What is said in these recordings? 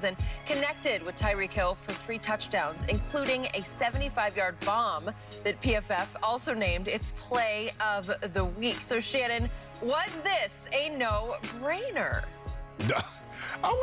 and connected with Tyreek Hill for 3 touchdowns, including a 75-yard bomb that PFF also named its play of the week. So, Shannon, was this a no-brainer? I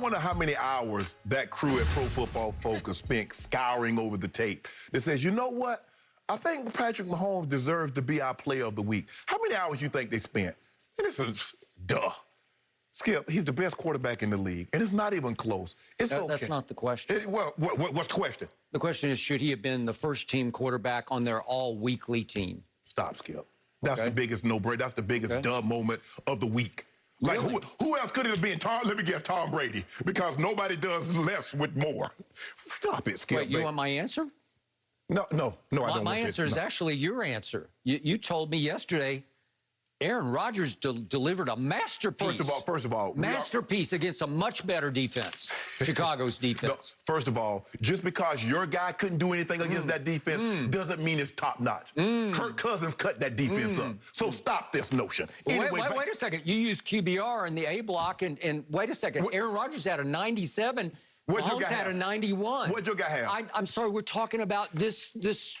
wonder how many hours that crew at Pro Football Focus spent scouring over the tape that says, you know what? I think Patrick Mahomes deserves to be our player of the week. How many hours you think they spent? And this is duh. Skip, he's the best quarterback in the league, and it's not even close. It's okay. That's not the question. What's the question? The question is, should he have been the first-team quarterback on their all-weekly team? Stop, Skip. That's the biggest no-brainer. That's the biggest dub moment of the week. Like, really? who else could it have been? Let me guess, Tom Brady, because nobody does less with more. Stop it, Skip. Wait, you want my answer? No, I don't. My answer is actually your answer. You told me yesterday Aaron Rodgers delivered a masterpiece. First of all, masterpiece against a much better defense, Chicago's defense. No, first of all, just because your guy couldn't do anything against that defense doesn't mean it's top notch. Kirk Cousins cut that defense up. So stop this notion. Anyway, wait a second. You use QBR in the A block, and wait a second. Aaron Rodgers had a 97. Mahomes had a 91. What'd your guy have? I'm sorry, we're talking about this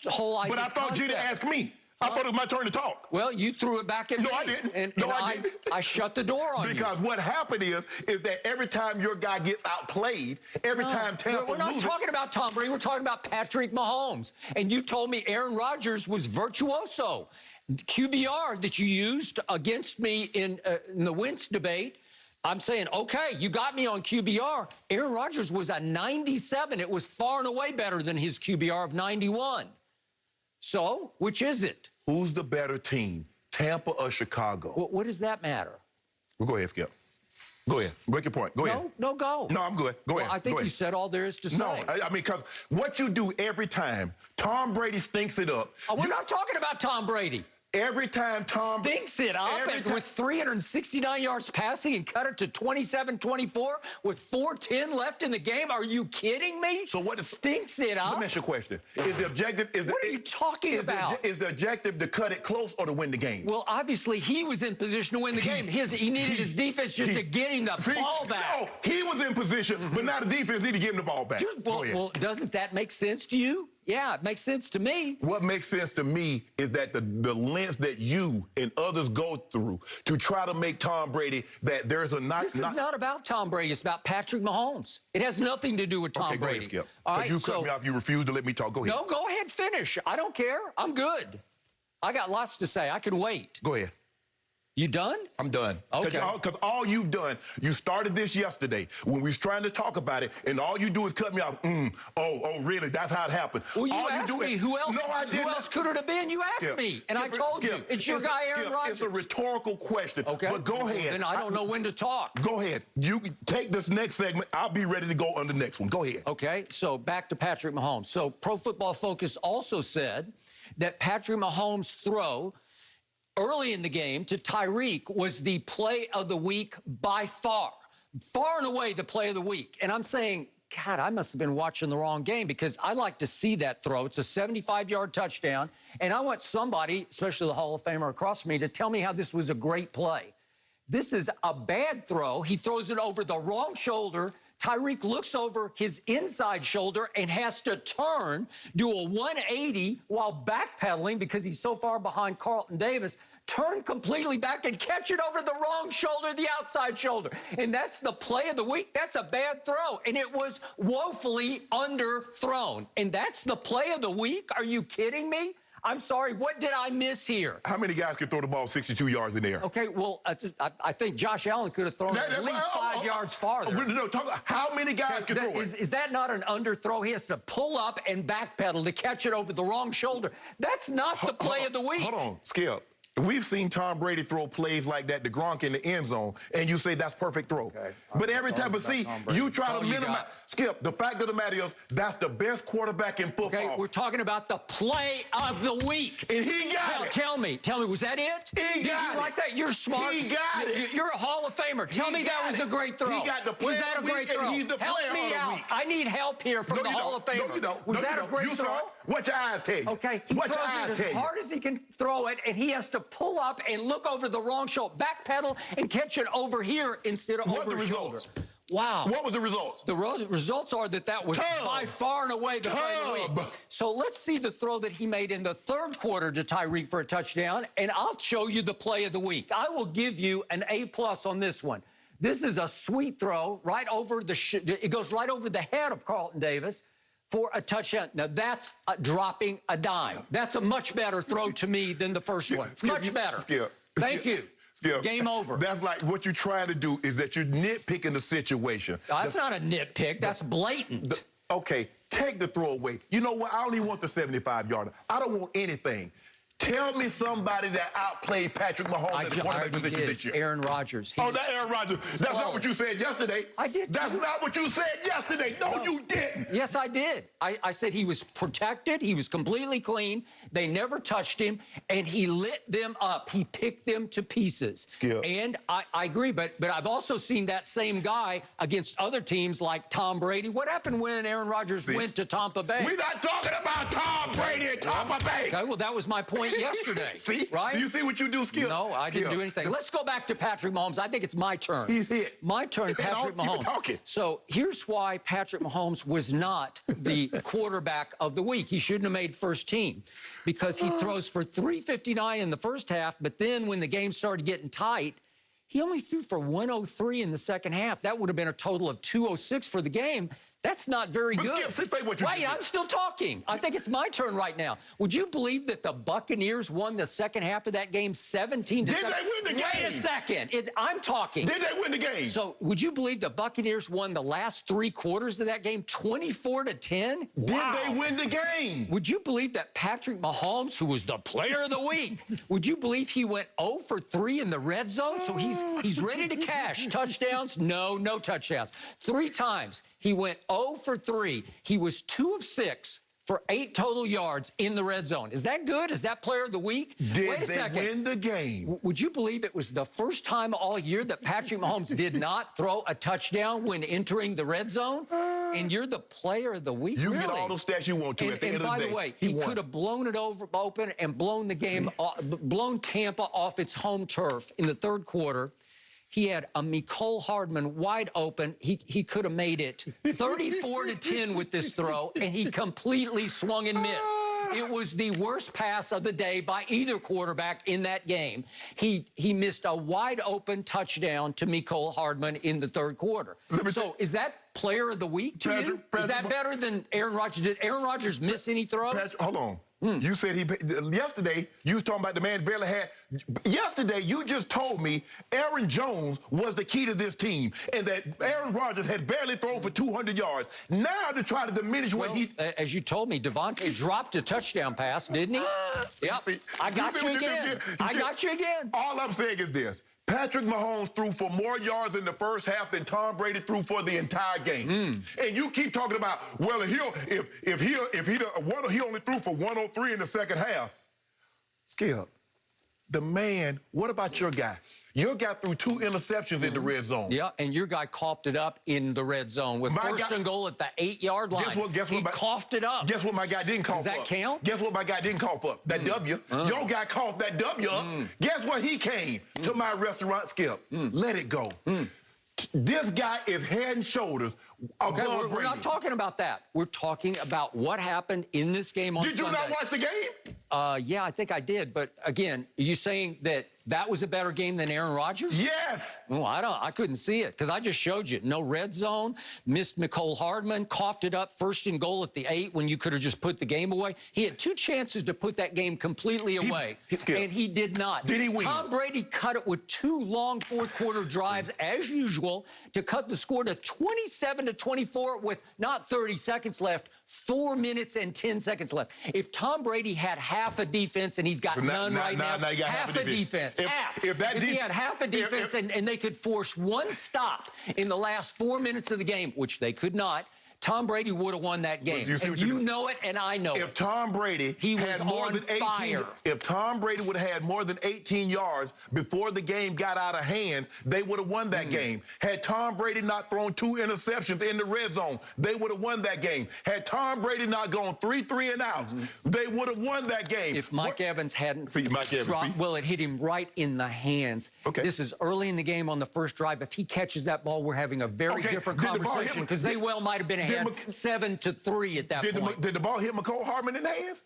whole idea. But I thought you didn't ask me. I thought it was my turn to talk. Well, you threw it back at me. No, I didn't. And I didn't. I shut the door on you. Because what happened is that every time your guy gets outplayed, every time Tampa We're not loses, talking about Tom Brady. We're talking about Patrick Mahomes. And you told me Aaron Rodgers was virtuoso. QBR that you used against me in the Wentz debate, I'm saying, okay, you got me on QBR. Aaron Rodgers was a 97. It was far and away better than his QBR of 91. So, which is it? Who's the better team, Tampa or Chicago? What does that matter? Well, go ahead, Skip. Go ahead. Make your point. Go ahead. No, go. No, I'm good. Go ahead. I think you said all there is to say. No, I mean, because what you do every time, Tom Brady stinks it up. We're not talking about Tom Brady. Every time Tom stinks it up with 369 yards passing and cut it to 27-24 with 4:10 left in the game. Are you kidding me? So what stinks it up? Let me ask you a question. Is the objective? What are you talking about? Is the objective to cut it close or to win the game? Well, obviously he was in position to win the game. He needed his defense just to get him the ball back. No, he was in position, but now the defense need to give him the ball back. Well, doesn't that make sense to you? Yeah, it makes sense to me. What makes sense to me is that the lens that you and others go through to try to make Tom Brady that there's a not. This is not about Tom Brady. It's about Patrick Mahomes. It has nothing to do with Tom Brady. Go ahead, Skip. All right, you cut me off. You refuse to let me talk. Go ahead. No, go ahead, finish. I don't care. I'm good. I got lots to say. I can wait. Go ahead. You done? I'm done. Okay. Because all you've done, you started this yesterday when we was trying to talk about it, and all you do is cut me off. Oh, really? That's how it happened. Well, you asked me who else. No, I didn't. Who else could it have been? You asked me, and I told you. It's your guy, Aaron Rodgers. It's a rhetorical question. Okay. But go ahead. Then I don't know when to talk. Go ahead. You take this next segment. I'll be ready to go on the next one. Go ahead. Okay. So back to Patrick Mahomes. So Pro Football Focus also said that Patrick Mahomes' throw early in the game to Tyreek was the play of the week by far and away the play of the week. And I'm saying, God, I must have been watching the wrong game because I like to see that throw. It's a 75-yard touchdown, and I want somebody, especially the Hall of Famer across from me, to tell me how this was a great play. This is a bad throw. He throws it over the wrong shoulder. Tyreek looks over his inside shoulder and has to turn, do a 180 while backpedaling because he's so far behind Carlton Davis, turn completely back and catch it over the wrong shoulder, the outside shoulder. And that's the play of the week. That's a bad throw. And it was woefully underthrown. And that's the play of the week? Are you kidding me? I'm sorry, what did I miss here? How many guys can throw the ball 62 yards in the air? Okay, well, I think Josh Allen could have thrown it at least 5 yards farther. No, how many guys can throw it? Is that not an underthrow? He has to pull up and backpedal to catch it over the wrong shoulder. That's not the play of the week. Hold on, Skip. We've seen Tom Brady throw plays like that to Gronk in the end zone, and you say that's perfect throw. Okay. But every time, you try to minimize. Skip, the fact of the matter is that's the best quarterback in football. Okay, we're talking about the play of the week. And he got it. Tell me, was that it? He got it. Did you like that? You're smart. He got it. You're a Hall of Famer. Tell me that was a great throw. He got the play Was that a great throw? He's the help me out. I need help here from the Hall of Famer. No, you don't. Was that a great throw? What your eyes tell you? Okay, he throws it as hard as he can throw it, and he has to pull up and look over the wrong shoulder, backpedal, and catch it over here instead of over his shoulder. Wow. What was the results? The results are that was by far and away the play of the week. So let's see the throw that he made in the third quarter to Tyreek for a touchdown, and I'll show you the play of the week. I will give you an A+ on this one. This is a sweet throw right over it goes right over the head of Carlton Davis for a touchdown. Now, that's dropping a dime. That's a much better throw to me than the first one. Much better. Thank you. Game over. That's like what you're trying to do is that you're nitpicking the situation. That's not a nitpick. That's blatant. Okay, take the throw away. You know what? I don't even want the 75-yarder. I don't want anything. Tell me somebody that outplayed Patrick Mahomes at the quarterback position this year. Aaron Rodgers. Not Aaron Rodgers. That's not what you said yesterday. I did. That's not what you said yesterday. No, you didn't. Yes, I did. I said he was protected. He was completely clean. They never touched him, and he lit them up. He picked them to pieces. Skip. And I agree, but I've also seen that same guy against other teams like Tom Brady. What happened when Aaron Rodgers went to Tampa Bay? We're not talking about Tom Brady at Tampa Bay. Okay, well, that was my point yesterday. See? Right? Do you see what you do, Skip? No, I didn't do anything. Let's go back to Patrick Mahomes. I think it's my turn. He's hit. My turn, Patrick Mahomes. Keep talking. So here's why Patrick Mahomes was not the quarterback of the week. He shouldn't have made first team because he throws for 359 in the first half, but then when the game started getting tight, he only threw for 103 in the second half. That would have been a total of 206 for the game. That's not very good. Wait, I'm still talking. I think it's my turn right now. Would you believe that the Buccaneers won the second half of that game 17-7? Did they win the game? Wait a second. I'm talking. Did they win the game? So would you believe the Buccaneers won the last 3 quarters of that game 24-10? Wow. Did they win the game? Would you believe that Patrick Mahomes, who was the player of the week, would you believe he went 0 for 3 in the red zone? So he's ready to cash. Touchdowns? No touchdowns. 3 times he went 0 for 3. He was 2 of 6 for 8 total yards in the red zone. Is that good? Is that player of the week? Wait a second. Did they win the game? Would you believe it was the first time all year that Patrick Mahomes did not throw a touchdown when entering the red zone? And you're the player of the week? You get all those stats you want to at the end of the day. And by the way, he could have blown it open and blown the game, blown Tampa off its home turf in the third quarter. He had a Mecole Hardman wide open. He could have made it 34-10 with this throw, and he completely swung and missed. It was the worst pass of the day by either quarterback in that game. He missed a wide open touchdown to Mecole Hardman in the third quarter. So is that player of the week to you? Is that better than Aaron Rodgers? Did Aaron Rodgers miss any throws? Hold on. You said yesterday, you was talking about the man barely had. Yesterday, you just told me Aaron Jones was the key to this team and that Aaron Rodgers had barely thrown for 200 yards. Now to try to diminish what he... As you told me, Devontae dropped a touchdown pass, didn't he? Yep. See, I got you again. I got you again. All I'm saying is this. Patrick Mahomes threw for more yards in the first half than Tom Brady threw for the entire game. And you keep talking about, well, he only threw for 103 in the second half. Skip, the man, what about your guy? Your guy threw 2 interceptions in the red zone. Yeah, and your guy coughed it up in the red zone with first and goal at the 8-yard line. He coughed it up. Guess what my guy didn't cough up? Does that count? Guess what my guy didn't cough up? That W. Your guy coughed that W up. Guess what he came to my restaurant, Skip? Let it go. This guy is head and shoulders above Brady. We're not talking about that. We're talking about what happened in this game on Sunday. Did you not watch the game? Yeah, I think I did. But again, are you saying that was a better game than Aaron Rodgers? Yes. Well, I couldn't see it because I just showed you. No red zone, missed Mecole Hardman, coughed it up first and goal at the 8 when you could have just put the game away. He had 2 chances to put that game completely away, and he did not. Did he win? Tom Brady cut it with 2 long fourth-quarter drives, as usual, to cut the score to 27-24 with not 30 seconds left, 4 minutes and 10 seconds left. If Tom Brady had half a defense, and he's got none right now, half a defense. If he had half a defense and they could force 1 stop in the last 4 minutes of the game, which they could not, Tom Brady would have won that game. And you know it, and I know it. If Tom Brady had more than 18, fire. If Tom Brady would have had more than 18 yards before the game got out of hand, they would have won that game. Had Tom Brady not thrown 2 interceptions in the red zone, they would have won that game. Had Tom Brady not gone 3 and outs, they would have won that game. If Mike Evans hadn't dropped, well, it hit him right in the hands. Okay. This is early in the game on the first drive. If he catches that ball, we're having a very different conversation, because they well might have been ahead 7-3 at that point. Did the ball hit McCole Hardman in the hands?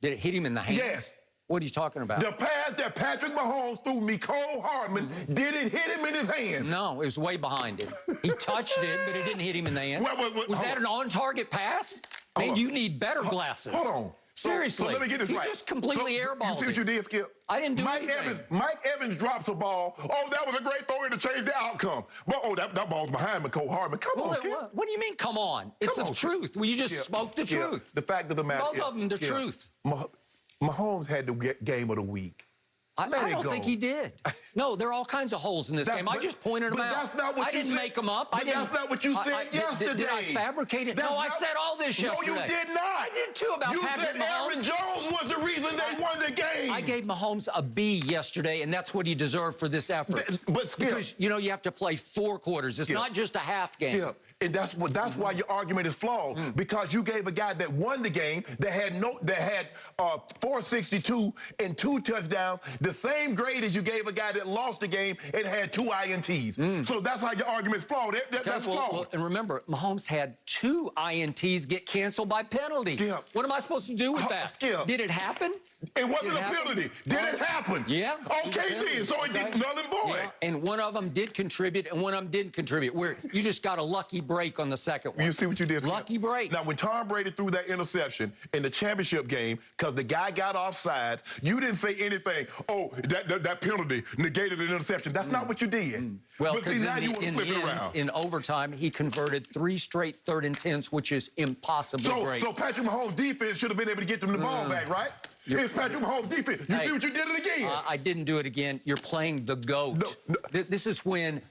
Did it hit him in the hands? Yes. What are you talking about? The pass that Patrick Mahomes threw McCole Hardman, did it hit him in his hands? No, it was way behind him. He touched it, but it didn't hit him in the hands. Was that an on-target pass? Man, you need better glasses. Hold on. Seriously. So let me get this right. He just completely airballed You see what you did, Skip? I didn't do anything. Mike Evans drops a ball. Oh, that was a great throw in to change the outcome. But, that ball's behind McCole Hardman. Come on, Skip. What do you mean, come on? It's the truth. Well, you just spoke the truth. The fact of the matter is, both of them, the truth. Mahomes had the game of the week. I don't think he did. No, there are all kinds of holes in this game. I just pointed them out. That's not what I didn't make them up. That's not what you said yesterday. Did I fabricate it? No, I said all this yesterday. No, you did not. I did too about Patrick Mahomes. You said Aaron Jones was the reason they won the game. I gave Mahomes a B yesterday, and that's what he deserved for this effort. But Skip, because, you have to play 4 quarters. It's not just a half game. Skip. And that's why your argument is flawed, because you gave a guy that won the game, that had 462 and 2 touchdowns, the same grade as you gave a guy that lost the game and had 2 INTs. So that's how your argument's flawed. That's flawed. Well, and remember, Mahomes had 2 INTs get canceled by penalties. Skip. What am I supposed to do with that? Skip. Did it happen? It wasn't a penalty. Did it happen? Yeah. Okay, then. So it did null and void. Yeah. And one of them did contribute, and one of them didn't contribute. Where you just got a lucky break on the second one. You see what you did? Lucky break. Now, when Tom Brady threw that interception in the championship game, because the guy got offsides, you didn't say anything. Oh, that penalty negated an interception. That's not what you did. Well, because in overtime, he converted 3 straight 3rd and 10s, which is impossibly great. So Patrick Mahomes' defense should have been able to get them the ball back, right? It's Patrick Mahomes' defense. You see what you did it again. I didn't do it again. You're playing the GOAT. No. This is when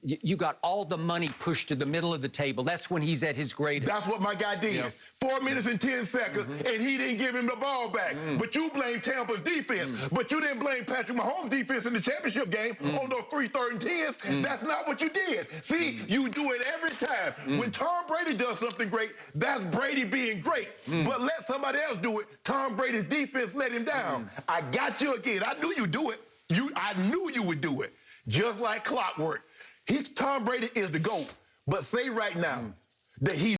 you got all the money pushed to the middle of the table. That's when he's at his greatest. That's what my guy did. Yep. 4 minutes and 10 seconds, and he didn't give him the ball back. But you blame Tampa's defense. But you didn't blame Patrick Mahomes' defense in the championship game on those 3 3rd and 10s. That's not what you did. See, you do it every time. When Tom Brady does something great, that's Brady being great. But let somebody else do it. Tom Brady's defense let him down. I got you again. I knew you'd do it. I knew you would do it. Just like clockwork. Tom Brady is the GOAT. But say right now that he's